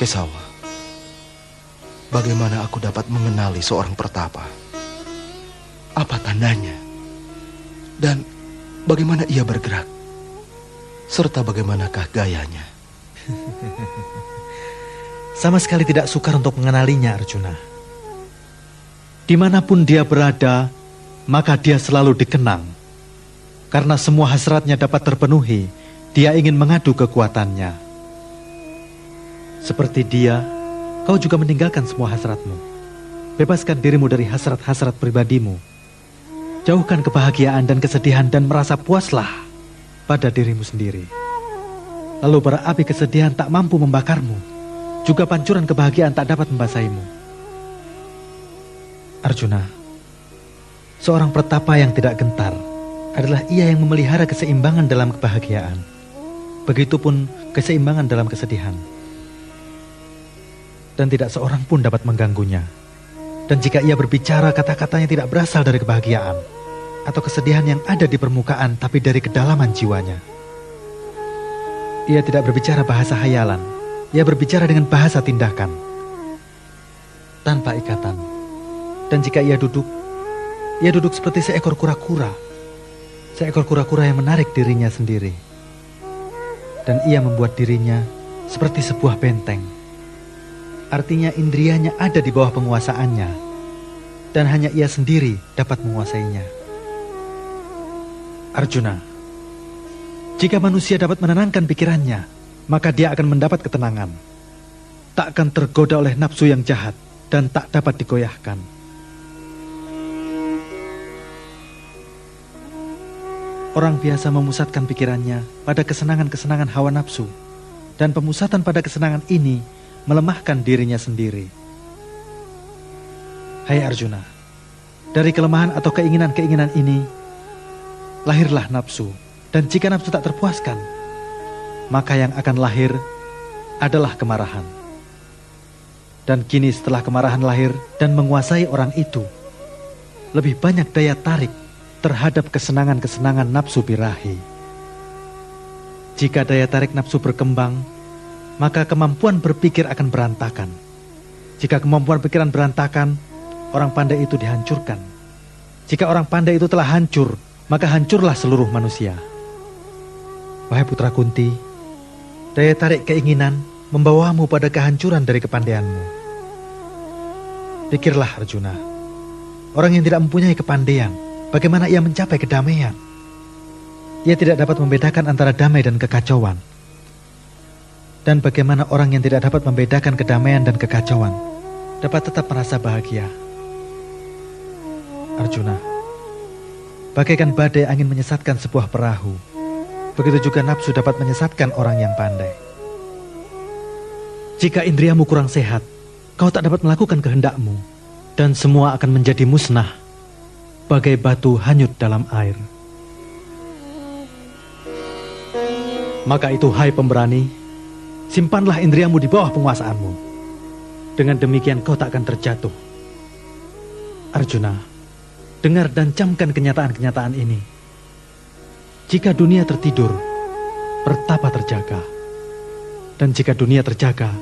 Kesawa, bagaimana aku dapat mengenali seorang pertapa? Apa tandanya? Dan bagaimana ia bergerak? Serta bagaimanakah gayanya? Sama sekali tidak sukar untuk mengenalinya, Arjuna. Dimanapun dia berada, maka dia selalu dikenang. Karena semua hasratnya dapat terpenuhi, dia ingin mengadu kekuatannya. Seperti dia, kau juga meninggalkan semua hasratmu. Bebaskan dirimu dari hasrat-hasrat pribadimu. Jauhkan kebahagiaan dan kesedihan dan merasa puaslah pada dirimu sendiri. Lalu bara api kesedihan tak mampu membakarmu, juga pancuran kebahagiaan tak dapat membasahimu. Arjuna, seorang pertapa yang tidak gentar adalah ia yang memelihara keseimbangan dalam kebahagiaan. Begitupun keseimbangan dalam kesedihan. Dan tidak seorang pun dapat mengganggunya. Dan jika ia berbicara, kata-katanya tidak berasal dari kebahagiaan atau kesedihan yang ada di permukaan, tapi dari kedalaman jiwanya. Ia tidak berbicara bahasa hayalan. Ia berbicara dengan bahasa tindakan, tanpa ikatan. Dan jika ia duduk seperti seekor kura-kura. Seekor kura-kura yang menarik dirinya sendiri. Dan ia membuat dirinya seperti sebuah benteng. Artinya indrianya ada di bawah penguasaannya, dan hanya ia sendiri dapat menguasainya. Arjuna, jika manusia dapat menenangkan pikirannya, maka dia akan mendapat ketenangan. Tak akan tergoda oleh nafsu yang jahat dan tak dapat digoyahkan. Orang biasa memusatkan pikirannya pada kesenangan-kesenangan hawa nafsu, dan pemusatan pada kesenangan ini melemahkan dirinya sendiri. Hai Arjuna, dari kelemahan atau keinginan-keinginan ini, lahirlah nafsu. Dan jika nafsu tak terpuaskan, maka yang akan lahir adalah kemarahan. Dan kini setelah kemarahan lahir dan menguasai orang itu, lebih banyak daya tarik terhadap kesenangan-kesenangan nafsu birahi. Jika daya tarik nafsu berkembang, maka kemampuan berpikir akan berantakan. Jika kemampuan pikiran berantakan, orang pandai itu dihancurkan. Jika orang pandai itu telah hancur, maka hancurlah seluruh manusia. Wahai putra Kunti, daya tarik keinginan membawamu pada kehancuran dari kepandaianmu. Pikirlah Arjuna, orang yang tidak mempunyai kepandaian, bagaimana ia mencapai kedamaian? Ia tidak dapat membedakan antara damai dan kekacauan. Dan bagaimana orang yang tidak dapat membedakan kedamaian dan kekacauan dapat tetap merasa bahagia? Arjuna, bagaikan badai angin menyesatkan sebuah perahu, begitu juga nafsu dapat menyesatkan orang yang pandai. Jika indriamu kurang sehat, kau tak dapat melakukan kehendakmu, dan semua akan menjadi musnah, bagai batu hanyut dalam air. Maka itu, hai pemberani, simpanlah indriamu di bawah penguasaanmu. Dengan demikian kau tak akan terjatuh. Arjuna, dengar dan camkan kenyataan-kenyataan ini. Jika dunia tertidur, pertapa terjaga. Dan jika dunia terjaga,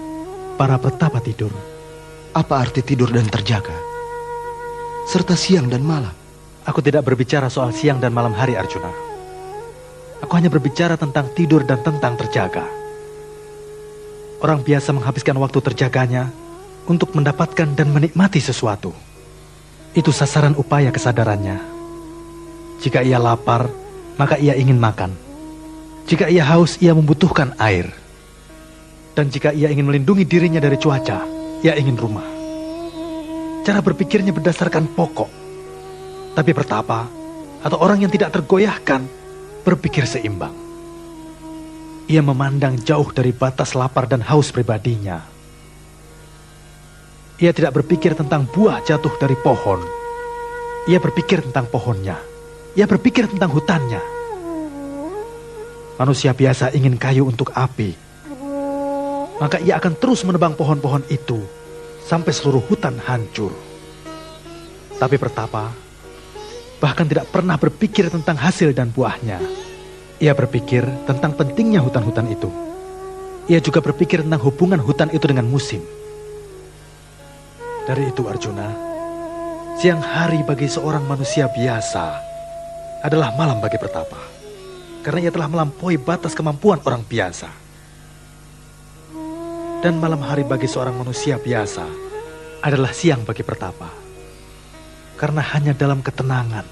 para pertapa tidur. Apa arti tidur dan terjaga? Serta siang dan malam. Aku tidak berbicara soal siang dan malam hari, Arjuna. Aku hanya berbicara tentang tidur dan tentang terjaga. Orang biasa menghabiskan waktu terjaganya untuk mendapatkan dan menikmati sesuatu. Itu sasaran upaya kesadarannya. Jika ia lapar, maka ia ingin makan. Jika ia haus, ia membutuhkan air. Dan jika ia ingin melindungi dirinya dari cuaca, ia ingin rumah. Cara berpikirnya berdasarkan pokok. Tapi pertapa, atau orang yang tidak tergoyahkan, berpikir seimbang. Ia memandang jauh dari batas lapar dan haus pribadinya. Ia tidak berpikir tentang buah jatuh dari pohon. Ia berpikir tentang pohonnya. Ia berpikir tentang hutannya. Manusia biasa ingin kayu untuk api. Maka ia akan terus menebang pohon-pohon itu sampai seluruh hutan hancur. Tapi pertapa bahkan tidak pernah berpikir tentang hasil dan buahnya. Ia berpikir tentang pentingnya hutan-hutan itu. ia juga berpikir tentang hubungan hutan itu dengan musim. Dari itu Arjuna, siang hari bagi seorang manusia biasa adalah malam bagi Pertapa. Karena ia telah melampaui batas kemampuan orang biasa. Dan malam hari bagi seorang manusia biasa adalah siang bagi Pertapa. Karena hanya dalam ketenangan,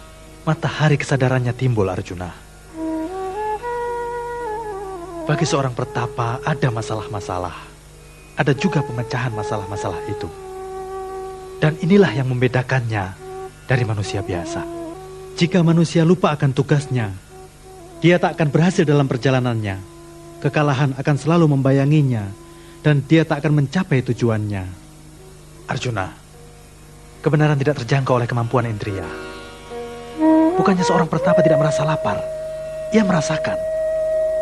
matahari kesadarannya timbul Arjuna. Bagi seorang Pertapa ada masalah-masalah. Ada juga pemecahan masalah-masalah itu. Dan inilah yang membedakannya dari manusia biasa. Jika manusia lupa akan tugasnya, dia tak akan berhasil dalam perjalanannya. Kekalahan akan selalu membayanginya, dan dia tak akan mencapai tujuannya. Arjuna, kebenaran tidak terjangkau oleh kemampuan indria. Bukannya seorang Pertapa tidak merasa lapar. Ia merasakan,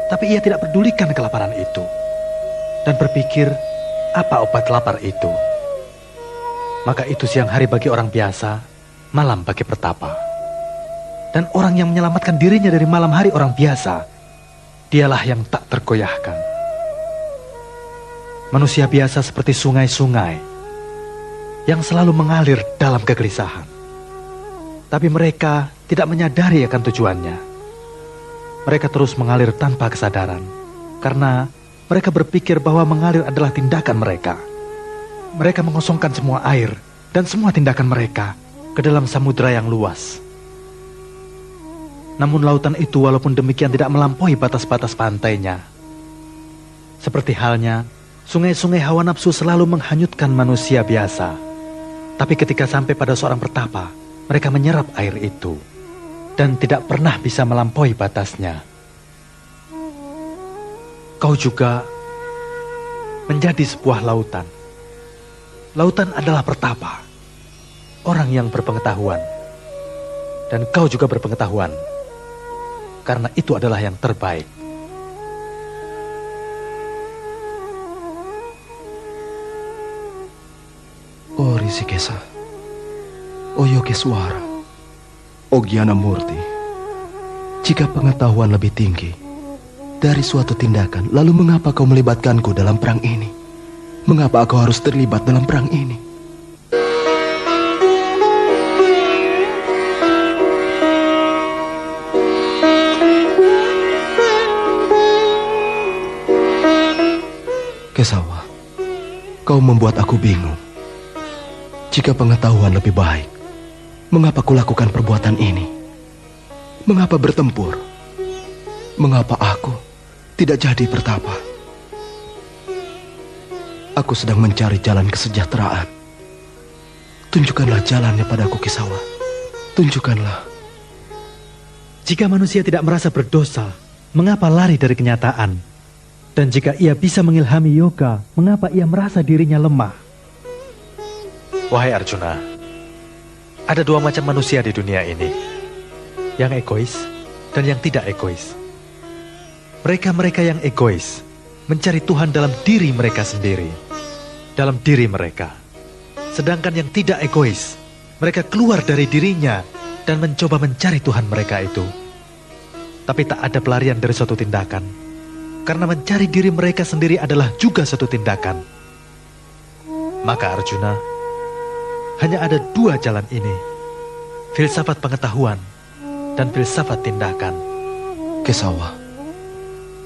tapi ia tidak pedulikan kelaparan itu. Dan berpikir, apa obat lapar itu? Maka itu siang hari bagi orang biasa, malam bagi Pertapa. Dan orang yang menyelamatkan dirinya dari malam hari orang biasa, dialah yang tak tergoyahkan. Manusia biasa seperti sungai-sungai yang selalu mengalir dalam kegelisahan. Tapi mereka tidak menyadari akan tujuannya. Mereka terus mengalir tanpa kesadaran, karena mereka berpikir bahwa mengalir adalah tindakan mereka. Mereka mengosongkan semua air dan semua tindakan mereka ke dalam samudera yang luas. Namun lautan itu walaupun demikian tidak melampaui batas-batas pantainya. Seperti halnya, sungai-sungai hawa nafsu selalu menghanyutkan manusia biasa. Tapi ketika sampai pada seorang Pertapa, mereka menyerap air itu dan tidak pernah bisa melampaui batasnya. Kau juga menjadi sebuah lautan. Lautan adalah Pertapa, orang yang berpengetahuan. Dan kau juga berpengetahuan, karena itu adalah yang terbaik. Oh Risikesa, oh Yogeswara, oh Gyana Murti, jika pengetahuan lebih tinggi dari suatu tindakan, lalu mengapa kau melibatkanku dalam perang ini? Mengapa aku harus terlibat dalam perang ini? Kesawa, kau membuat aku bingung. Jika pengetahuan lebih baik, mengapa kulakukan perbuatan ini? Mengapa bertempur? Mengapa aku tidak jadi Pertapa? Aku sedang mencari jalan kesejahteraan. Tunjukkanlah jalannya padaku, Kesawa. Tunjukkanlah. Jika manusia tidak merasa berdosa, mengapa lari dari kenyataan? Dan jika ia bisa mengilhami yoga, mengapa ia merasa dirinya lemah? Wahai Arjuna, ada dua macam manusia di dunia ini. Yang egois dan yang tidak egois. Mereka-mereka yang egois mencari Tuhan dalam diri mereka sendiri, dalam diri mereka. Sedangkan yang tidak egois, mereka keluar dari dirinya dan mencoba mencari Tuhan mereka itu. Tapi tak ada pelarian dari suatu tindakan, karena mencari diri mereka sendiri adalah juga suatu tindakan. Maka Arjuna, hanya ada dua jalan ini, filsafat pengetahuan dan filsafat tindakan. Kesawa,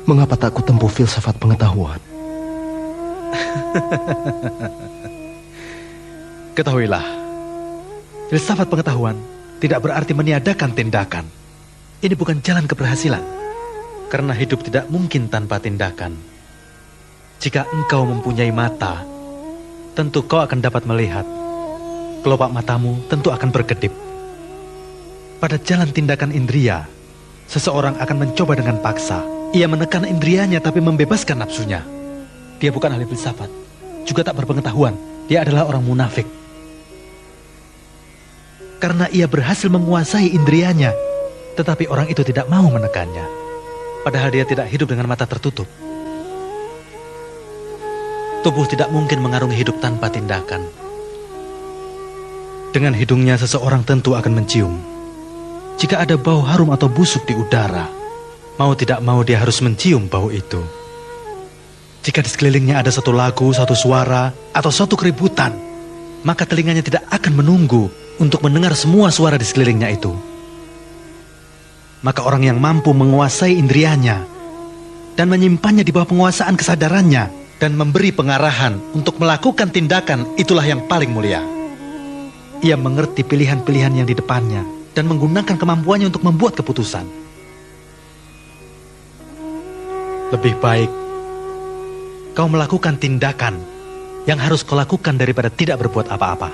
mengapa tak kutempuh filsafat pengetahuan? Ketahuilah, filsafat pengetahuan tidak berarti meniadakan tindakan. Ini bukan jalan keberhasilan, karena hidup tidak mungkin tanpa tindakan. Jika engkau mempunyai mata, tentu kau akan dapat melihat. Kelopak matamu tentu akan berkedip. Pada jalan tindakan indria, seseorang akan mencoba dengan paksa. Ia menekan indrianya tapi membebaskan nafsunya. Dia bukan ahli filsafat, juga tak berpengetahuan. Dia adalah orang munafik. Karena ia berhasil menguasai indrianya, tetapi orang itu tidak mau menekannya. Padahal dia tidak hidup dengan mata tertutup. Tubuh tidak mungkin mengarungi hidup tanpa tindakan. Dengan hidungnya seseorang tentu akan mencium. Jika ada bau harum atau busuk di udara, mau tidak mau dia harus mencium bau itu. Jika di sekelilingnya ada satu lagu, satu suara, atau suatu keributan, maka telinganya tidak akan menunggu untuk mendengar semua suara di sekelilingnya itu. Maka orang yang mampu menguasai indrianya dan menyimpannya di bawah penguasaan kesadarannya dan memberi pengarahan untuk melakukan tindakan, itulah yang paling mulia. Ia mengerti pilihan-pilihan yang di depannya dan menggunakan kemampuannya untuk membuat keputusan. Lebih baik kau melakukan tindakan yang harus kau lakukan daripada tidak berbuat apa-apa.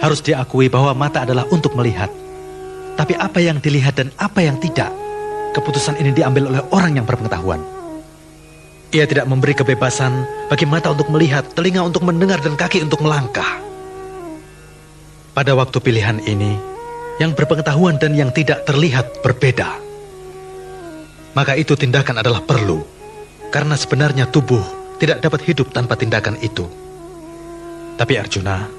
Harus diakui bahwa mata adalah untuk melihat. Tapi apa yang dilihat dan apa yang tidak, keputusan ini diambil oleh orang yang berpengetahuan. Ia tidak memberi kebebasan bagi mata untuk melihat, telinga untuk mendengar, dan kaki untuk melangkah. Pada waktu pilihan ini, yang berpengetahuan dan yang tidak terlihat berbeda. Maka itu tindakan adalah perlu, karena sebenarnya tubuh tidak dapat hidup tanpa tindakan itu. Tapi Arjuna,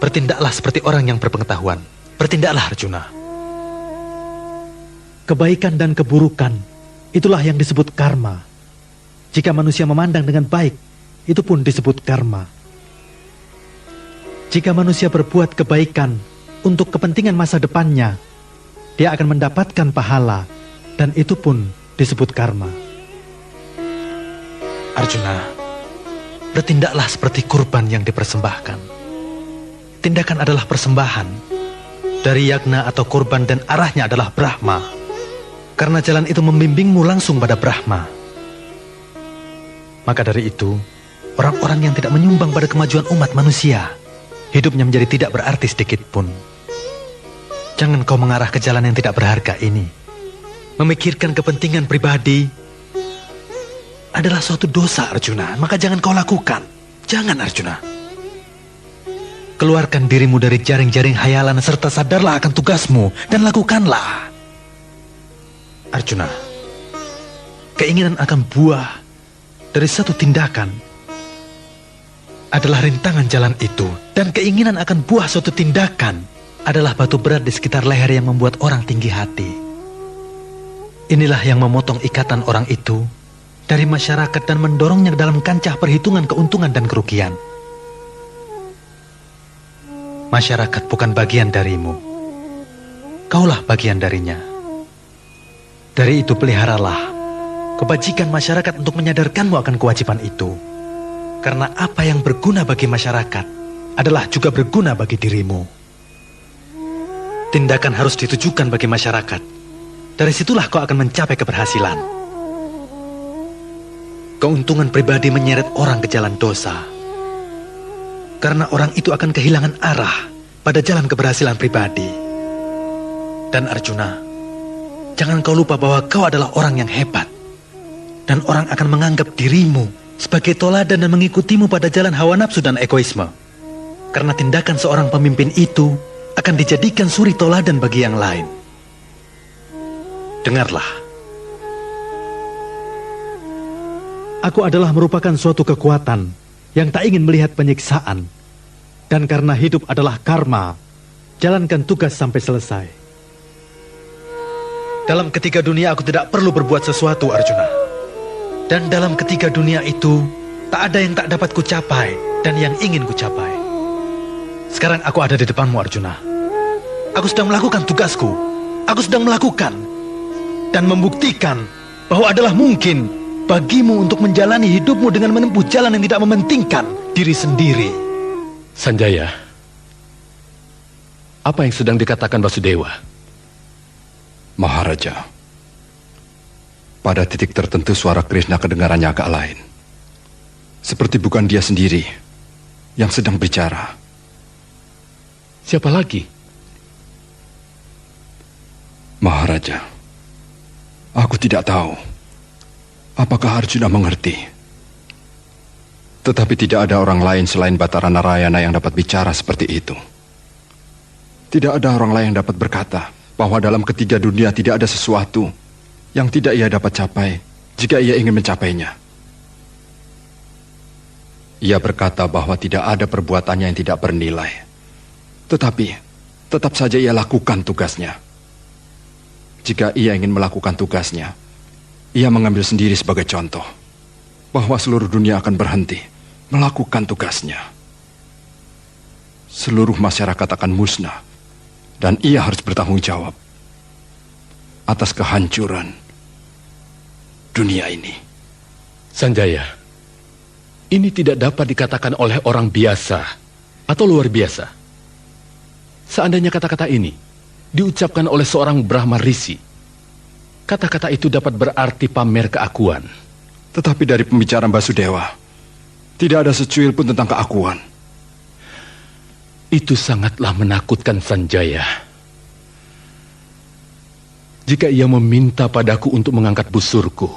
bertindaklah seperti orang yang berpengetahuan. Bertindaklah Arjuna. Kebaikan dan keburukan, itulah yang disebut karma. Jika manusia memandang dengan baik, itu pun disebut karma. Jika manusia berbuat kebaikan untuk kepentingan masa depannya, dia akan mendapatkan pahala, dan itu pun disebut karma. Arjuna, bertindaklah seperti kurban yang dipersembahkan. Tindakan adalah persembahan dari yagna atau kurban, dan arahnya adalah Brahma. Karena jalan itu membimbingmu langsung pada Brahma. Maka dari itu, orang-orang yang tidak menyumbang pada kemajuan umat manusia, hidupnya menjadi tidak berarti sedikit pun. Jangan kau mengarah ke jalan yang tidak berharga ini. Memikirkan kepentingan pribadi adalah suatu dosa, Arjuna. Maka jangan kau lakukan. Jangan, Arjuna. Keluarkan dirimu dari jaring-jaring hayalan serta sadarlah akan tugasmu dan lakukanlah. Arjuna, keinginan akan buah dari satu tindakan adalah rintangan jalan itu, dan keinginan akan buah suatu tindakan adalah batu berat di sekitar leher yang membuat orang tinggi hati. Inilah yang memotong ikatan orang itu dari masyarakat dan mendorongnya ke dalam kancah perhitungan keuntungan dan kerugian. Masyarakat bukan bagian darimu. Kaulah bagian darinya. Dari itu peliharalah kebajikan masyarakat untuk menyadarkanmu akan kewajiban itu. Karena apa yang berguna bagi masyarakat adalah juga berguna bagi dirimu. Tindakan harus ditujukan bagi masyarakat. Dari situlah kau akan mencapai keberhasilan. Keuntungan pribadi menyeret orang ke jalan dosa. Karena orang itu akan kehilangan arah pada jalan keberhasilan pribadi. Dan Arjuna, jangan kau lupa bahwa kau adalah orang yang hebat. Dan orang akan menganggap dirimu sebagai toladan dan mengikutimu pada jalan hawa nafsu dan egoisme. Karena tindakan seorang pemimpin itu akan dijadikan suri toladan bagi yang lain. Dengarlah. Aku adalah merupakan suatu kekuatan yang tak ingin melihat penyiksaan. Dan karena hidup adalah karma, jalankan tugas sampai selesai. Dalam ketiga dunia aku tidak perlu berbuat sesuatu, Arjuna. Dan dalam ketiga dunia itu, tak ada yang tak dapat kucapai dan yang ingin kucapai. Sekarang aku ada di depanmu, Arjuna. Aku sedang melakukan tugasku. Aku sedang melakukan dan membuktikan bahwa adalah mungkin bagimu untuk menjalani hidupmu dengan menempuh jalan yang tidak mementingkan diri sendiri. Sanjaya, apa yang sedang dikatakan Basudewa? Maharaja, pada titik tertentu suara Krishna kedengarannya agak lain. Seperti bukan dia sendiri yang sedang bicara. Siapa lagi? Maharaja, aku tidak tahu apakah Arjuna mengerti. Tetapi tidak ada orang lain selain Batara Narayana yang dapat bicara seperti itu. Tidak ada orang lain yang dapat berkata bahwa dalam ketiga dunia tidak ada sesuatu yang tidak ia dapat capai jika ia ingin mencapainya. Ia berkata bahwa tidak ada perbuatannya yang tidak bernilai. Tetapi tetap saja ia lakukan tugasnya. Jika ia ingin melakukan tugasnya, ia mengambil sendiri sebagai contoh. bahwa seluruh dunia akan berhenti melakukan tugasnya. Seluruh masyarakat akan musnah, dan ia harus bertanggung jawab atas kehancuran dunia ini. Sanjaya, ini tidak dapat dikatakan oleh orang biasa atau luar biasa. Seandainya kata-kata ini diucapkan oleh seorang Brahma Risi, kata-kata itu dapat berarti pamer keakuan. Tetapi dari pembicaraan Basudewa, tidak ada secuil pun tentang keakuan. Itu sangatlah menakutkan Sanjaya. Jika ia meminta padaku untuk mengangkat busurku,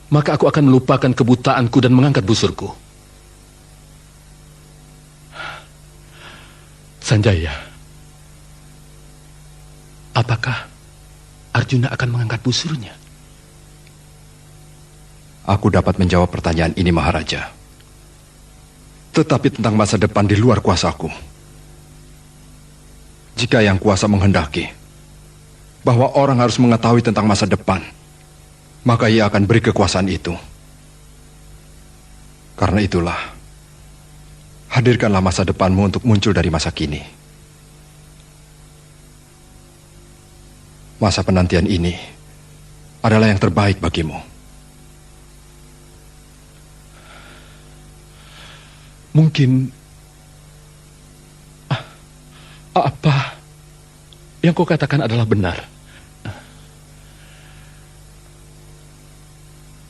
maka aku akan melupakan kebutaanku dan mengangkat busurku. Sanjaya, apakah Arjuna akan mengangkat busurnya? Aku dapat menjawab pertanyaan ini, Maharaja. Tetapi tentang masa depan di luar kuasaku. Jika yang kuasa menghendaki bahwa orang harus mengetahui tentang masa depan, maka ia akan beri kekuasaan itu. Karena itulah, hadirkanlah masa depanmu untuk muncul dari masa kini. Masa penantian ini adalah yang terbaik bagimu. Mungkin apa yang kau katakan adalah benar.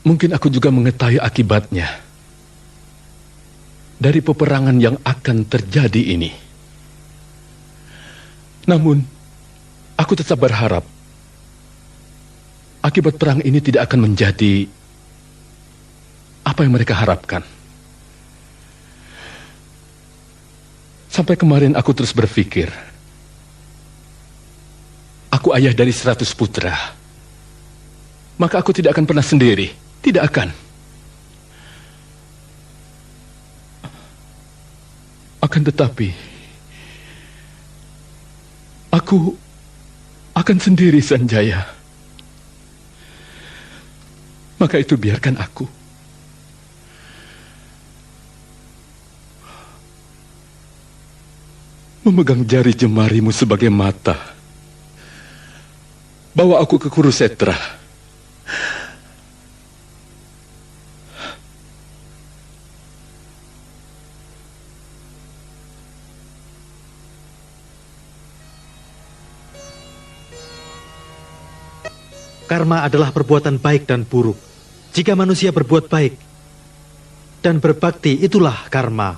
Mungkin aku juga mengetahui akibatnya dari peperangan yang akan terjadi ini. Namun, aku tetap berharap akibat perang ini tidak akan menjadi apa yang mereka harapkan. Sampai kemarin aku terus berpikir, aku ayah dari 100 putra, maka aku tidak akan pernah sendiri, tidak akan. Akan tetapi, aku akan sendiri, Sanjaya. Maka itu biarkan aku memegang jari jemarimu sebagai mata. Bawa aku ke Kurusetra. Karma adalah perbuatan baik dan buruk. Jika manusia berbuat baik dan berbakti, itulah karma.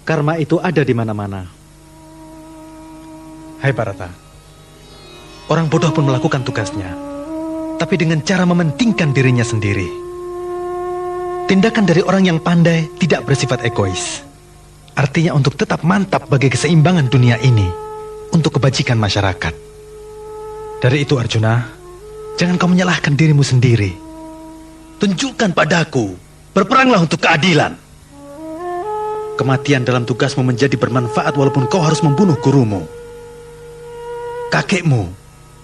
Karma itu ada di mana-mana. Hai Bharata, orang bodoh pun melakukan tugasnya, tapi dengan cara mementingkan dirinya sendiri. Tindakan dari orang yang pandai tidak bersifat egois. Artinya untuk tetap mantap bagi keseimbangan dunia ini, untuk kebajikan masyarakat. Dari itu Arjuna, jangan kau menyalahkan dirimu sendiri. Tunjukkan padaku, berperanglah untuk keadilan. Kematian dalam tugasmu menjadi bermanfaat walaupun kau harus membunuh gurumu, kakekmu,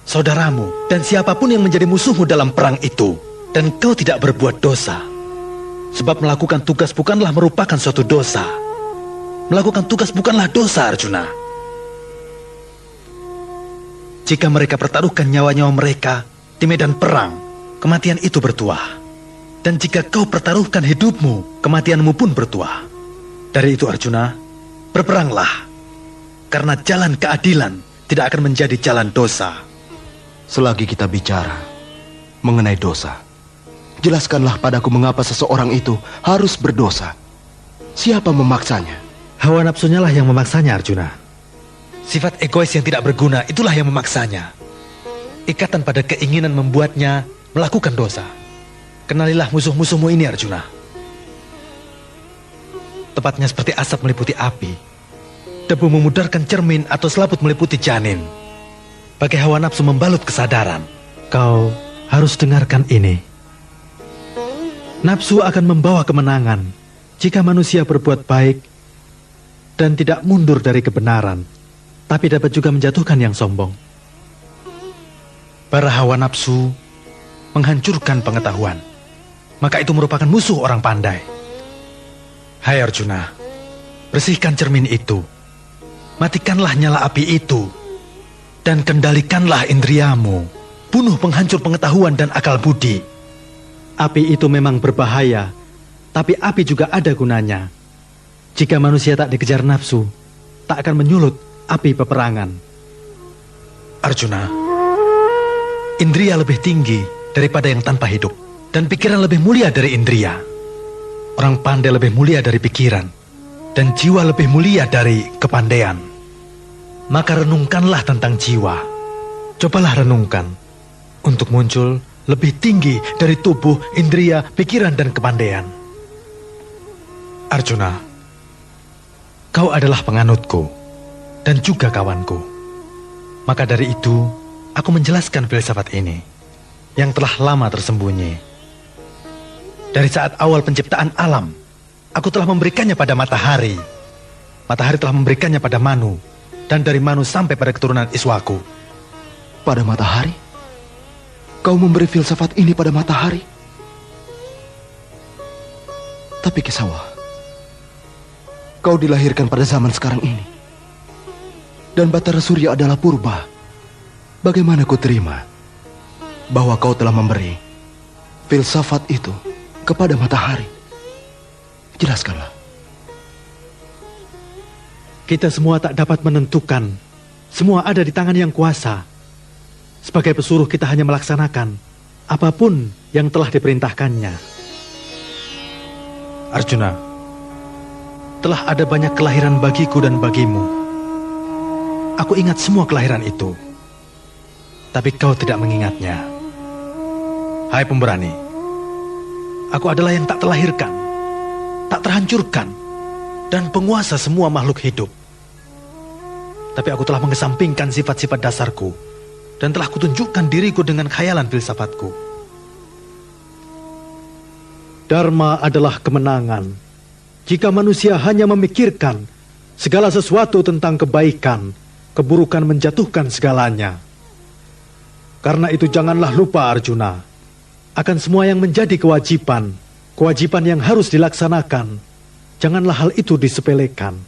saudaramu, dan siapapun yang menjadi musuhmu dalam perang itu. Dan kau tidak berbuat dosa. Sebab melakukan tugas bukanlah merupakan suatu dosa. Melakukan tugas bukanlah dosa, Arjuna. Jika mereka pertaruhkan nyawa-nyawa mereka di medan perang, kematian itu bertuah. Dan jika kau pertaruhkan hidupmu, kematianmu pun bertuah. Dari itu Arjuna, berperanglah. Karena jalan keadilan tidak akan menjadi jalan dosa. Selagi kita bicara mengenai dosa, jelaskanlah padaku mengapa seseorang itu harus berdosa. Siapa memaksanya? Hawa nafsunya lah yang memaksanya, Arjuna. Sifat egois yang tidak berguna itulah yang memaksanya. Ikatan pada keinginan membuatnya melakukan dosa. Kenalilah musuh-musuhmu ini, Arjuna. Tepatnya seperti asap meliputi api, debu memudarkan cermin, atau selaput meliputi janin. Bagai hawa nafsu membalut kesadaran. Kau harus dengarkan ini. Nafsu akan membawa kemenangan jika manusia berbuat baik dan tidak mundur dari kebenaran, tapi dapat juga menjatuhkan yang sombong. Para hawa nafsu menghancurkan pengetahuan. maka itu merupakan musuh orang pandai. Hai Arjuna, bersihkan cermin itu, matikanlah nyala api itu, dan kendalikanlah indriamu. Bunuh penghancur pengetahuan dan akal budi. Api itu memang berbahaya, tapi api juga ada gunanya. Jika manusia tak dikejar nafsu, tak akan menyulut api peperangan. Arjuna, indria lebih tinggi daripada yang tanpa hidup, dan pikiran lebih mulia dari indria. Orang pandai lebih mulia dari pikiran, dan jiwa lebih mulia dari kepandaian. Maka renungkanlah tentang jiwa. Cobalah renungkan untuk muncul lebih tinggi dari tubuh, indria, pikiran, dan kepandaian. Arjuna, kau adalah penganutku dan juga kawanku. Maka dari itu, aku menjelaskan filsafat ini yang telah lama tersembunyi. Dari saat awal penciptaan alam, aku telah memberikannya pada matahari. Matahari telah memberikannya pada Manu, dan dari Manu sampai pada keturunan Iswaku. Pada matahari? Kau memberi filsafat ini pada matahari? Tapi Kesawa, kau dilahirkan pada zaman sekarang ini. Dan Batara Surya adalah purba. Bagaimana ku terima bahwa kau telah memberi filsafat itu kepada matahari? Jelaskanlah. Kita semua tak dapat menentukan. Semua ada di tangan yang kuasa. Sebagai pesuruh kita hanya melaksanakan apapun yang telah diperintahkannya. Arjuna, telah ada banyak kelahiran bagiku dan bagimu. Aku ingat semua kelahiran itu, tapi kau tidak mengingatnya. Hai pemberani, aku adalah yang tak terlahirkan, tak terhancurkan, dan penguasa semua makhluk hidup. Tapi aku telah mengesampingkan sifat-sifat dasarku, dan telah kutunjukkan diriku dengan khayalan filsafatku. Dharma adalah kemenangan. Jika manusia hanya memikirkan segala sesuatu tentang kebaikan, keburukan menjatuhkan segalanya. Karena itu janganlah lupa Arjuna, akan semua yang menjadi kewajiban yang harus dilaksanakan. Janganlah hal itu disepelekan.